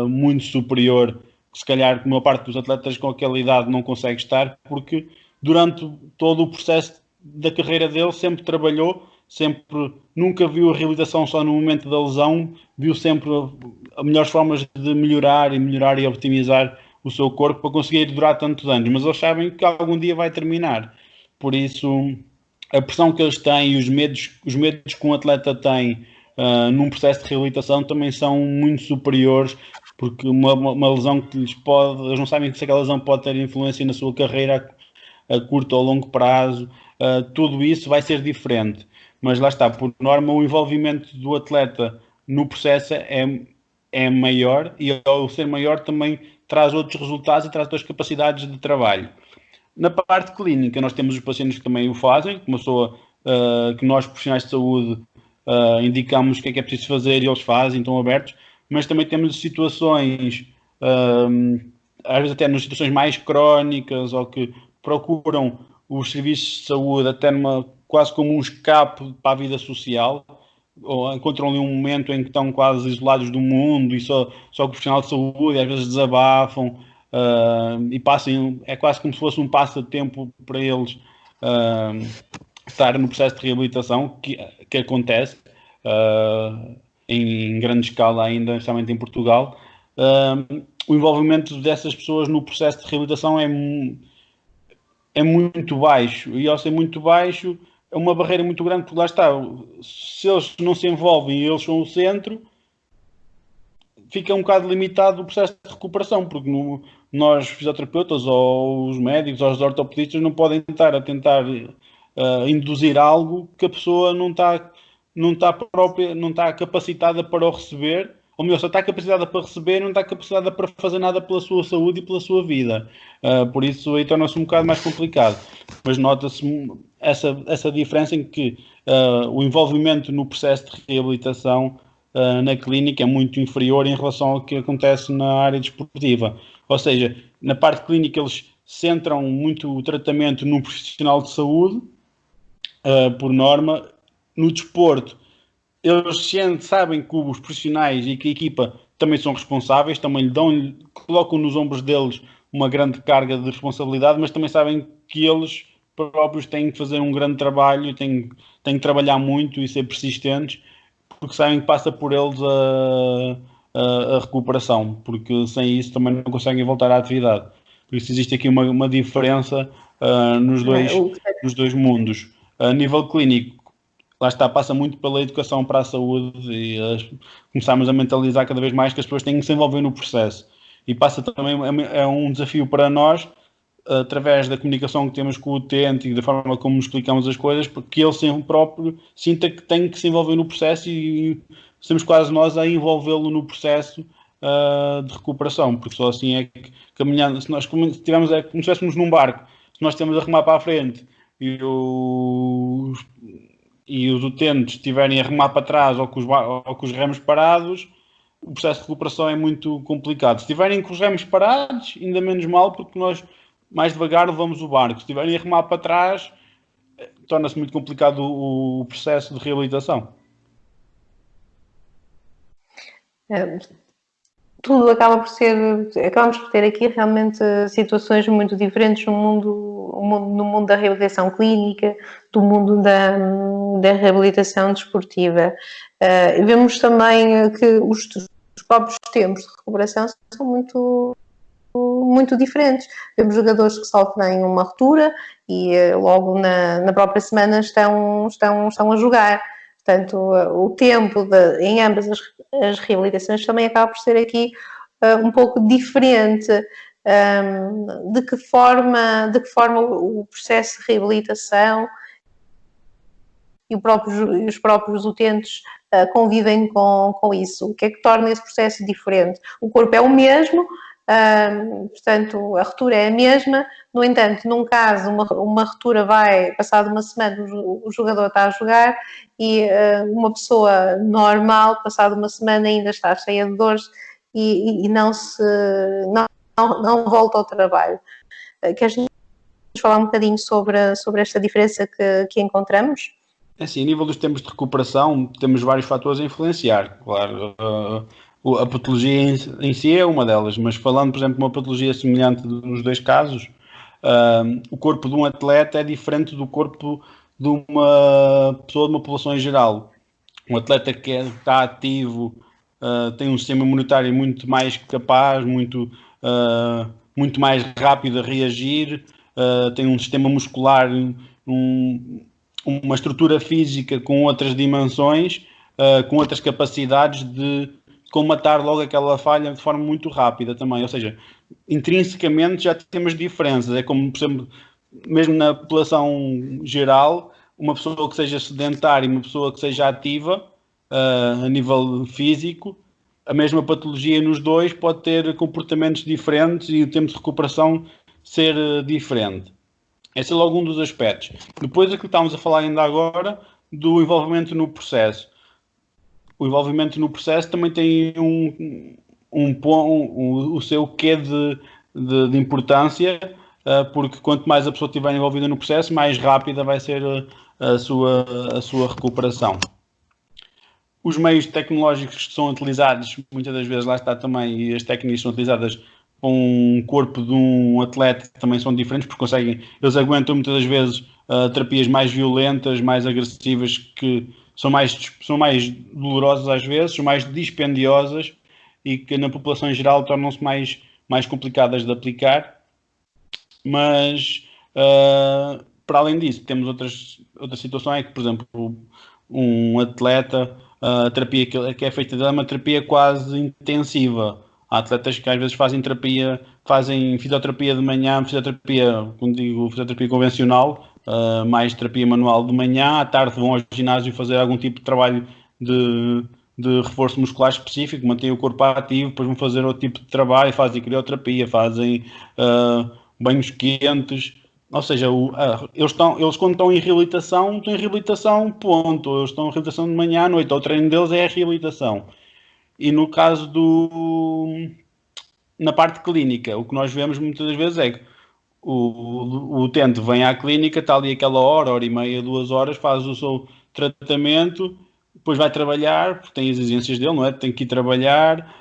muito superior, que se calhar a maior parte dos atletas com aquela idade não consegue estar, porque durante todo o processo da carreira dele sempre trabalhou, sempre, nunca viu a realização só no momento da lesão, viu sempre as melhores formas de melhorar e optimizar o seu corpo para conseguir durar tantos anos, mas eles sabem que algum dia vai terminar. Por isso, a pressão que eles têm e os medos que um atleta tem num processo de reabilitação também são muito superiores, porque uma lesão que lhes pode, eles não sabem se aquela lesão pode ter influência na sua carreira a curto ou longo prazo, tudo isso vai ser diferente. Mas lá está, por norma, o envolvimento do atleta no processo é maior, e ao ser maior também traz outros resultados e traz outras capacidades de trabalho. Na parte clínica, nós temos os pacientes que também o fazem, uma pessoa que nós, profissionais de saúde, indicamos o que é preciso fazer e eles fazem, estão abertos, mas também temos situações, às vezes até nas situações mais crónicas, ou que procuram os serviços de saúde até quase como um escape para a vida social, ou encontram ali um momento em que estão quase isolados do mundo e só com o profissional de saúde, e às vezes desabafam, e passam, é quase como se fosse um passatempo para eles estar no processo de reabilitação que acontece em grande escala ainda, especialmente em Portugal. O envolvimento dessas pessoas no processo de reabilitação é muito baixo, e ao ser muito baixo é uma barreira muito grande, porque lá está, se eles não se envolvem e eles são o centro, fica um bocado limitado o processo de recuperação, porque nós, fisioterapeutas, ou os médicos, ou os ortopedistas, não podem estar a tentar induzir algo que a pessoa não está capacitada para o receber, ou melhor, só está capacitada para receber, não está capacitada para fazer nada pela sua saúde e pela sua vida. Por isso aí torna-se um bocado mais complicado. Mas nota-se essa diferença em que o envolvimento no processo de reabilitação na clínica é muito inferior em relação ao que acontece na área desportiva. Ou seja, na parte clínica eles centram muito o tratamento num profissional de saúde, por norma. No desporto, eles sabem que os profissionais e que a equipa também são responsáveis, também colocam nos ombros deles uma grande carga de responsabilidade, mas também sabem que eles próprios têm que fazer um grande trabalho, têm que trabalhar muito e ser persistentes, porque sabem que passa por eles a recuperação, porque sem isso também não conseguem voltar à atividade. Por isso existe aqui uma diferença nos dois mundos. A nível clínico, lá está, passa muito pela educação para a saúde, e começamos a mentalizar cada vez mais que as pessoas têm que se envolver no processo. E passa também, é um desafio para nós, através da comunicação que temos com o utente e da forma como nos explicamos as coisas, porque ele sempre próprio sinta que tem que se envolver no processo, e somos quase nós a envolvê-lo no processo de recuperação, porque só assim é que caminhando, se nós tivermos, é como se estivéssemos num barco, se nós temos a remar para a frente e os utentes estiverem a remar para trás, ou com os remos parados, o processo de recuperação é muito complicado. Se estiverem com os remos parados, ainda menos mal, porque nós mais devagar levamos o barco. Se estiverem a remar para trás, torna-se muito complicado o processo de reabilitação. Tudo acabamos por ter aqui realmente situações muito diferentes no mundo da reabilitação clínica, do mundo da reabilitação desportiva. Vemos também que os próprios tempos de recuperação são muito diferentes. Vemos jogadores que sofrem uma ruptura e logo na própria semana estão a jogar. Portanto, o tempo em ambas as reabilitações também acaba por ser aqui um pouco diferente. De que forma o processo de reabilitação e os próprios utentes convivem com isso. O que é que torna esse processo diferente? O corpo é o mesmo, portanto, a ruptura é a mesma. No entanto, num caso, uma ruptura vai, passado uma semana, o jogador está a jogar e uma pessoa normal, passado uma semana, ainda está cheia de dores e não volta ao trabalho. Queres falar um bocadinho sobre esta diferença que encontramos? Assim, a nível dos tempos de recuperação, temos vários fatores a influenciar. Claro, a patologia em si é uma delas, mas falando, por exemplo, de uma patologia semelhante nos dois casos, o corpo de um atleta é diferente do corpo de uma pessoa de uma população em geral. Um atleta que está ativo tem um sistema imunitário muito mais capaz, muito mais rápido a reagir, tem um sistema muscular, uma estrutura física com outras dimensões, com outras capacidades de comatar logo aquela falha de forma muito rápida também. Ou seja, intrinsecamente já temos diferenças. É como, por exemplo, mesmo na população geral, uma pessoa que seja sedentária e uma pessoa que seja ativa a nível físico, a mesma patologia nos dois pode ter comportamentos diferentes e o tempo de recuperação ser diferente. Esse é logo um dos aspectos. Depois, aquilo que estávamos a falar ainda agora, do envolvimento no processo. O envolvimento no processo também tem o seu quê de importância, porque quanto mais a pessoa estiver envolvida no processo, mais rápida vai ser a sua recuperação. Os meios tecnológicos que são utilizados, muitas das vezes lá está também, e as técnicas são utilizadas para um corpo de um atleta também são diferentes, porque eles aguentam muitas das vezes terapias mais violentas, mais agressivas, que são mais dolorosas às vezes, são mais dispendiosas e que na população em geral tornam-se mais complicadas de aplicar. Mas, para além disso, temos outra situação, é que, por exemplo, um atleta, a terapia que é feita dele é uma terapia quase intensiva. Há atletas que às vezes fazem fisioterapia de manhã, quando digo fisioterapia convencional, mais terapia manual de manhã, à tarde vão ao ginásio fazer algum tipo de trabalho de reforço muscular específico, mantêm o corpo ativo, depois vão fazer outro tipo de trabalho, fazem crioterapia, fazem banhos quentes. Ou seja, eles quando estão em reabilitação, ponto. Eles estão em reabilitação de manhã à noite. O treino deles é a reabilitação. E no caso na parte clínica, o que nós vemos muitas das vezes é que o utente vem à clínica, está ali aquela hora e meia, 2 horas, faz o seu tratamento, depois vai trabalhar, porque tem as exigências dele, não é? Tem que ir trabalhar.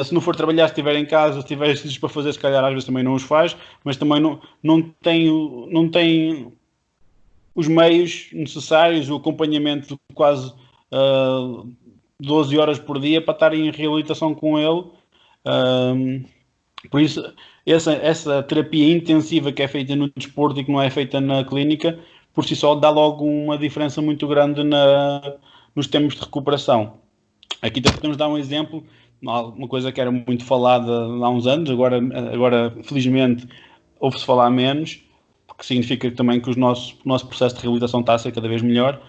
Se não for trabalhar, se estiver em casa, se tiver exercícios para fazer, se calhar às vezes também não os faz, mas também não tem os meios necessários, o acompanhamento de quase 12 horas por dia para estar em reabilitação com ele. Por isso, essa terapia intensiva que é feita no desporto e que não é feita na clínica, por si só dá logo uma diferença muito grande nos tempos de recuperação. Aqui podemos dar um exemplo, uma coisa que era muito falada há uns anos, agora felizmente ouve-se falar menos, porque significa também que o nosso processo de reabilitação está a ser cada vez melhor.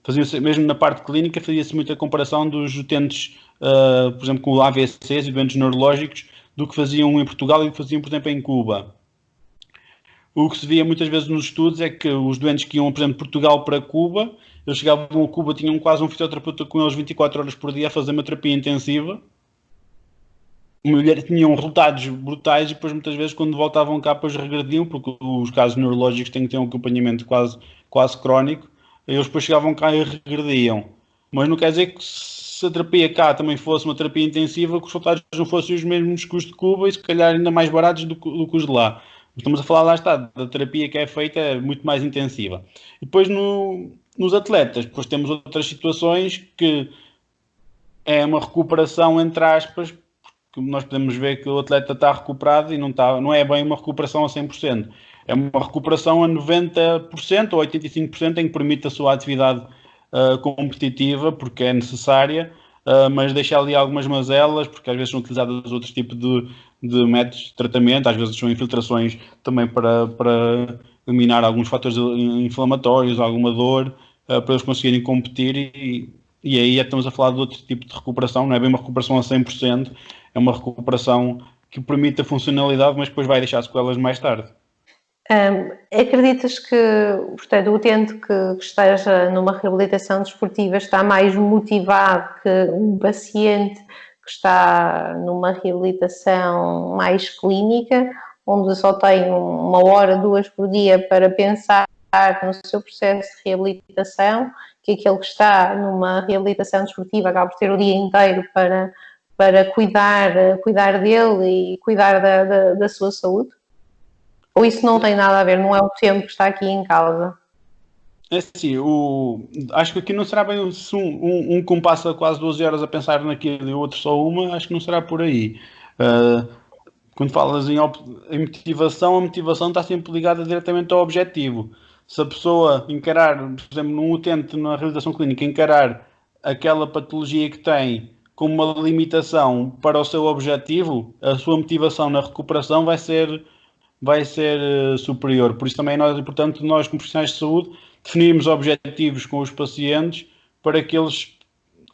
Fazia-se, mesmo na parte clínica, fazia-se muita comparação dos utentes, por exemplo, com AVCs e doentes neurológicos, do que faziam em Portugal e do que faziam, por exemplo, em Cuba. O que se via muitas vezes nos estudos é que os doentes que iam, por exemplo, de Portugal para Cuba, eles chegavam a Cuba, tinham quase um fisioterapeuta com eles 24 horas por dia a fazer uma terapia intensiva. Tinham resultados brutais e depois muitas vezes quando voltavam cá depois regrediam, porque os casos neurológicos têm que ter um acompanhamento quase crónico. Eles depois chegavam cá e regrediam. Mas não quer dizer que se a terapia cá também fosse uma terapia intensiva, que os resultados não fossem os mesmos que os de Cuba e se calhar ainda mais baratos do que os de lá. Estamos a falar, lá está, da terapia que é feita é muito mais intensiva. E depois nos atletas, depois temos outras situações que é uma recuperação entre aspas, porque nós podemos ver que o atleta está recuperado e não é bem uma recuperação a 100%. É uma recuperação a 90% ou 85% em que permite a sua atividade competitiva, porque é necessária, mas deixa ali algumas mazelas, porque às vezes são utilizados outros tipos de métodos de tratamento, às vezes são infiltrações também para eliminar alguns fatores inflamatórios, alguma dor, para eles conseguirem competir e aí estamos a falar de outro tipo de recuperação, não é bem uma recuperação a 100%, é uma recuperação que permite a funcionalidade, mas depois vai deixar sequelas mais tarde. Acreditas que, portanto, o utente que esteja numa reabilitação desportiva está mais motivado que um paciente que está numa reabilitação mais clínica, onde só tem 1 hora, 2 por dia para pensar no seu processo de reabilitação, que aquele que está numa reabilitação desportiva acaba por ter o dia inteiro para cuidar dele e cuidar da sua saúde? Ou isso não tem nada a ver, não é o tempo que está aqui em causa? É assim, acho que aqui não será bem um que passa quase 12 horas a pensar naquilo e o outro só uma, acho que não será por aí. Quando falas em motivação, a motivação está sempre ligada diretamente ao objetivo. Se a pessoa encarar, por exemplo, num utente na reabilitação clínica, encarar aquela patologia que tem como uma limitação para o seu objetivo, a sua motivação na recuperação vai ser superior. Por isso também é importante nós, como profissionais de saúde, definirmos objetivos com os pacientes para aqueles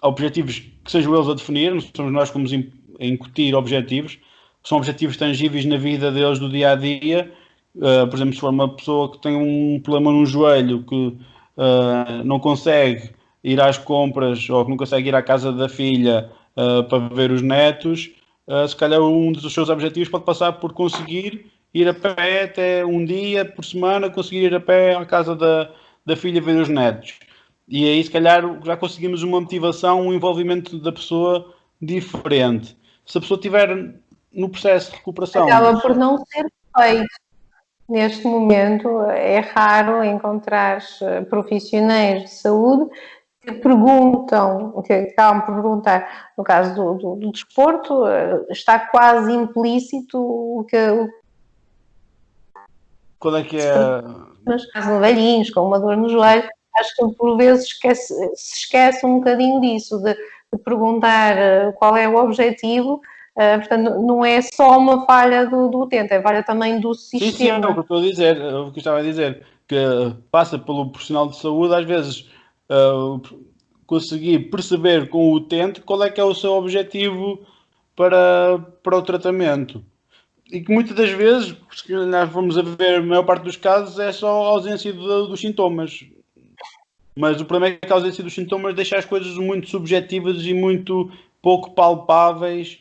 objetivos que sejam eles a definir, não somos nós que vamos incutir objetivos, são objetivos tangíveis na vida deles do dia a dia. Por exemplo, se for uma pessoa que tem um problema no joelho, que não consegue ir às compras ou que não consegue ir à casa da filha para ver os netos, se calhar um dos seus objetivos pode passar por conseguir ir a pé até um dia por semana, conseguir ir a pé à casa da filha ver os netos. E aí, se calhar, já conseguimos uma motivação, um envolvimento da pessoa diferente. Se a pessoa estiver no processo de recuperação... Acaba por não ser feito. Neste momento, é raro encontrar profissionais de saúde que perguntam, que acabam por perguntar, no caso do desporto, está quase implícito o que... Qual é que é? Mas caso velhinhos, com uma dor no joelho, acho que por vezes se esquece um bocadinho disso, de perguntar qual é o objetivo. Portanto, não é só uma falha do utente, é falha também do sistema. Sim, é o que eu estou a dizer, é o que eu estava a dizer, que passa pelo profissional de saúde, às vezes conseguir perceber com o utente qual é que é o seu objetivo para o tratamento. E que muitas das vezes, se nós vamos a ver a maior parte dos casos, é só a ausência dos sintomas. Mas o problema é que a ausência dos sintomas deixa as coisas muito subjetivas e muito pouco palpáveis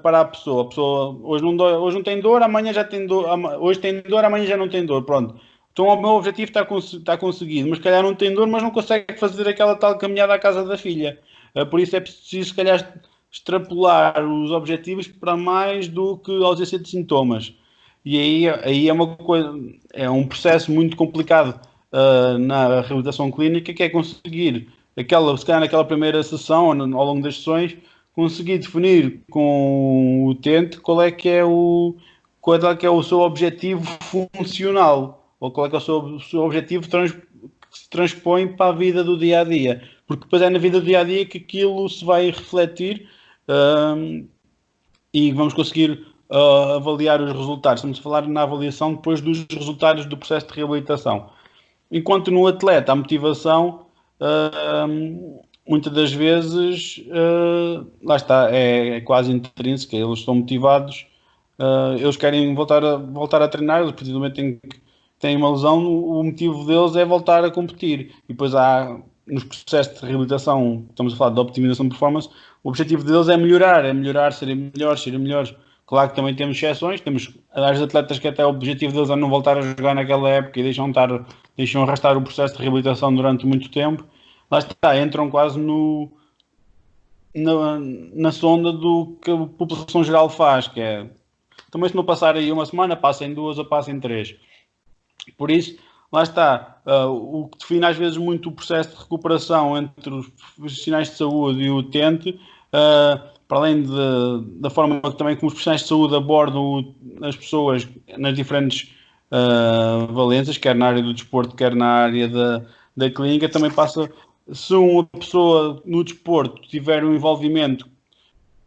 para a pessoa. A pessoa hoje não tem dor, amanhã já tem dor, hoje tem dor, amanhã já não tem dor. Pronto. Então o meu objetivo está conseguido, mas se calhar não tem dor, mas não consegue fazer aquela tal caminhada à casa da filha. Por isso é preciso, se calhar, extrapolar os objetivos para mais do que a ausência de sintomas. E aí é uma coisa, é um processo muito complicado na reabilitação clínica, que é conseguir se calhar naquela primeira sessão, ao longo das sessões, conseguir definir com o utente qual é que é o seu objetivo funcional, ou qual é que é o seu objetivo que se transpõe para a vida do dia a dia, porque depois é na vida do dia a dia que aquilo se vai refletir e vamos conseguir avaliar os resultados. Estamos a falar na avaliação depois dos resultados do processo de reabilitação. Enquanto no atleta a motivação muitas das vezes lá está, é quase intrínseca, eles estão motivados, eles querem voltar a treinar, eles, a partir do momento em que têm uma lesão, o motivo deles é voltar a competir. E depois há, nos processos de reabilitação, estamos a falar de optimização de performance, o objetivo deles é melhorar, serem melhores. Claro que também temos exceções, temos as atletas que até o objetivo deles é não voltar a jogar naquela época e deixam arrastar o processo de reabilitação durante muito tempo. Lá está, entram quase na sonda do que a população geral faz, que é, também se não passar aí uma semana, passa em 2 ou passa em 3. Por isso, lá está, o que define às vezes muito o processo de recuperação entre os profissionais de saúde e o utente, para além da forma também como os profissionais de saúde abordam as pessoas nas diferentes valências, quer na área do desporto, quer na área da clínica, também passa, se uma pessoa no desporto tiver um envolvimento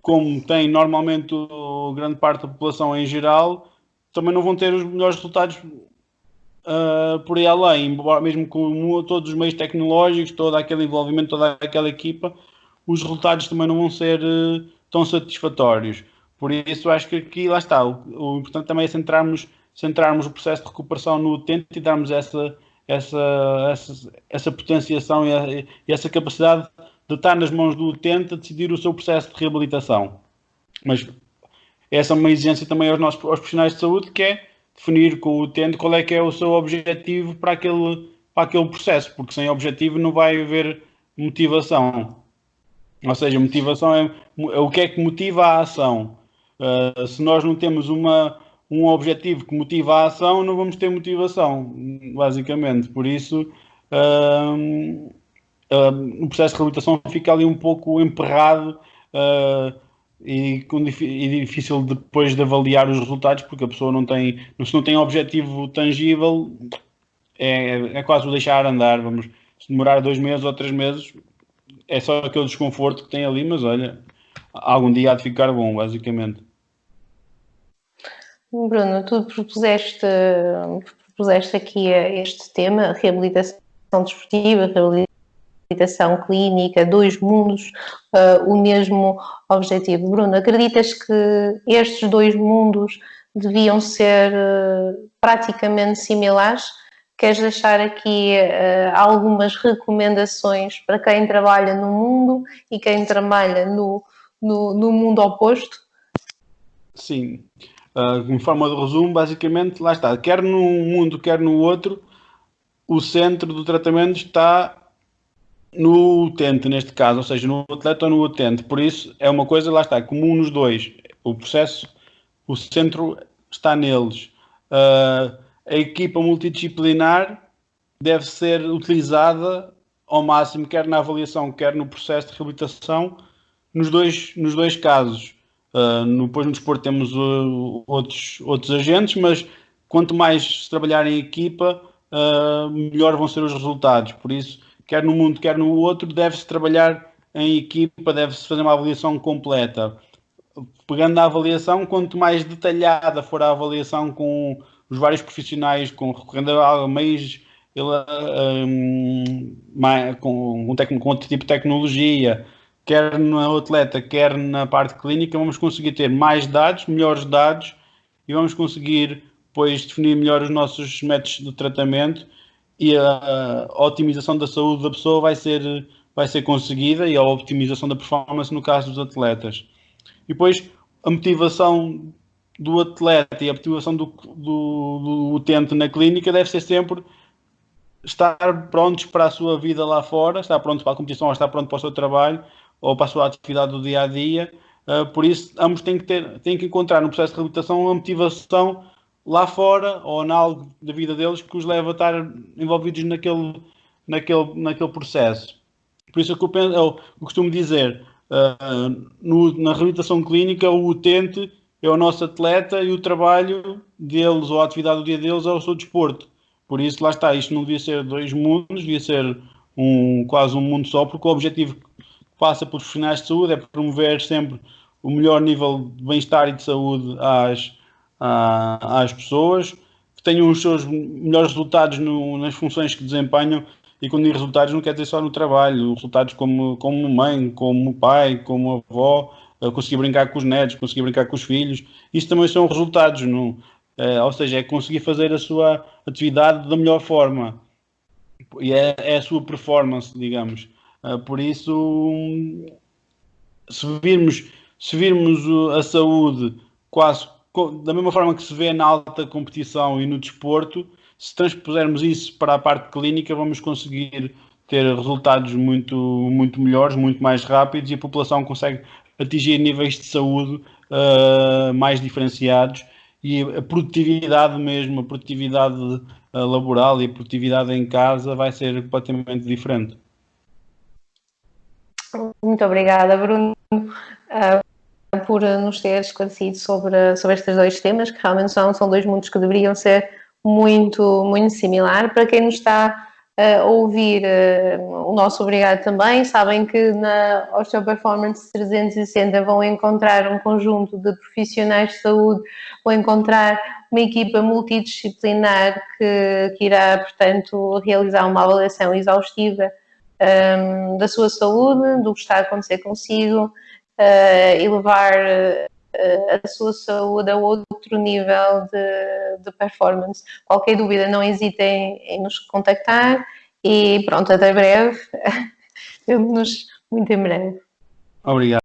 como tem normalmente grande parte da população em geral, também não vão ter os melhores resultados por aí além, mesmo com todos os meios tecnológicos, todo aquele envolvimento, toda aquela equipa, os resultados também não vão ser tão satisfatórios. Por isso, acho que aqui, lá está, o importante também é centrarmos o processo de recuperação no utente e darmos essa potenciação e essa capacidade de estar nas mãos do utente a decidir o seu processo de reabilitação. Mas essa é uma exigência também aos profissionais de saúde, que é definir com o utente qual é que é o seu objetivo para aquele processo, porque sem objetivo não vai haver motivação. Ou seja, motivação é o que é que motiva a ação. Se nós não temos um objetivo que motiva a ação, não vamos ter motivação, basicamente. Por isso, o processo de reabilitação fica ali um pouco emperrado e difícil depois de avaliar os resultados, porque a pessoa se não tem objetivo tangível, é quase o deixar andar. Se demorar 2 meses ou 3 meses, é só aquele desconforto que tem ali, mas olha, algum dia há de ficar bom, basicamente. Bruno, tu propuseste aqui este tema, reabilitação desportiva, reabilitação clínica, 2 mundos, o mesmo objetivo. Bruno, acreditas que estes 2 mundos deviam ser praticamente similares? Queres deixar aqui algumas recomendações para quem trabalha no mundo e quem trabalha no mundo oposto? Sim. Em forma de resumo, basicamente, lá está. Quer num mundo, quer no outro, o centro do tratamento está no utente, neste caso, ou seja, no atleta ou no utente. Por isso, é uma coisa, lá está, comum nos dois. O processo, o centro está neles. A equipa multidisciplinar deve ser utilizada ao máximo, quer na avaliação, quer no processo de reabilitação, nos dois casos. Depois no desporto temos outros agentes, mas quanto mais se trabalhar em equipa, melhor vão ser os resultados. Por isso, quer no mundo, quer no outro, deve-se trabalhar em equipa, deve-se fazer uma avaliação completa. Pegando na avaliação, quanto mais detalhada for a avaliação com os vários profissionais, recorrendo a meios com outro tipo de tecnologia, quer no atleta, quer na parte clínica, vamos conseguir ter mais dados, melhores dados, e vamos conseguir depois definir melhor os nossos métodos de tratamento, e a otimização da saúde da pessoa vai ser conseguida, e a optimização da performance no caso dos atletas. E depois a motivação do atleta e a motivação do utente na clínica deve ser sempre estar prontos para a sua vida lá fora, estar prontos para a competição, ou estar pronto para o seu trabalho, ou para a sua atividade do dia a dia. Por isso, ambos têm que encontrar no processo de reabilitação uma motivação lá fora ou em algo da vida deles que os leva a estar envolvidos naquele processo. Por isso é que eu costumo dizer, na reabilitação clínica, o utente é o nosso atleta e o trabalho deles ou a atividade do dia deles é o seu desporto. Por isso, lá está, isto não devia ser 2 mundos, devia ser quase um mundo só, porque o objetivo que passa pelos profissionais de saúde é promover sempre o melhor nível de bem-estar e de saúde às pessoas, que tenham os seus melhores resultados nas funções que desempenham. E quando digo resultados não quer dizer só no trabalho, resultados como mãe, como pai, como avó, conseguir brincar com os netos, conseguir brincar com os filhos, isso também são resultados, não? Ou seja, é conseguir fazer a sua atividade da melhor forma, e é a sua performance, digamos. Por isso, se virmos a saúde quase da mesma forma que se vê na alta competição e no desporto, se transpusermos isso para a parte clínica, vamos conseguir ter resultados muito, muito melhores, muito mais rápidos, e a população consegue atingir níveis de saúde mais diferenciados, e a produtividade mesmo, a produtividade laboral e a produtividade em casa vai ser completamente diferente. Muito obrigada, Bruno, por nos ter esclarecido sobre estes 2 temas, que realmente são 2 mundos que deveriam ser muito, muito similares. Para quem nos está a ouvir o nosso obrigado também. Sabem que na Osteoperformance 360 vão encontrar um conjunto de profissionais de saúde, vão encontrar uma equipa multidisciplinar que irá, portanto, realizar uma avaliação exaustiva da sua saúde, do que está a acontecer consigo, e levar a sua saúde a outro nível de performance. Qualquer dúvida, não hesitem em nos contactar e pronto, até breve. Vemo-nos muito em breve. Obrigado.